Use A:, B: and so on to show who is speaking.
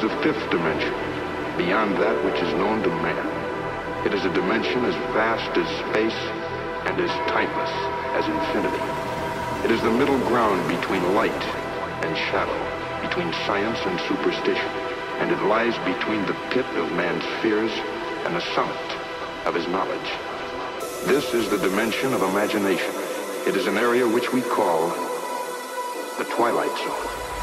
A: a fifth dimension, beyond that which is known to man. It is a dimension as vast as space and as timeless as infinity. It is the middle ground between light and shadow, between science and superstition, and it lies between the pit of man's fears and the summit of his knowledge. This is the dimension of imagination. It is an area which we call the Twilight Zone.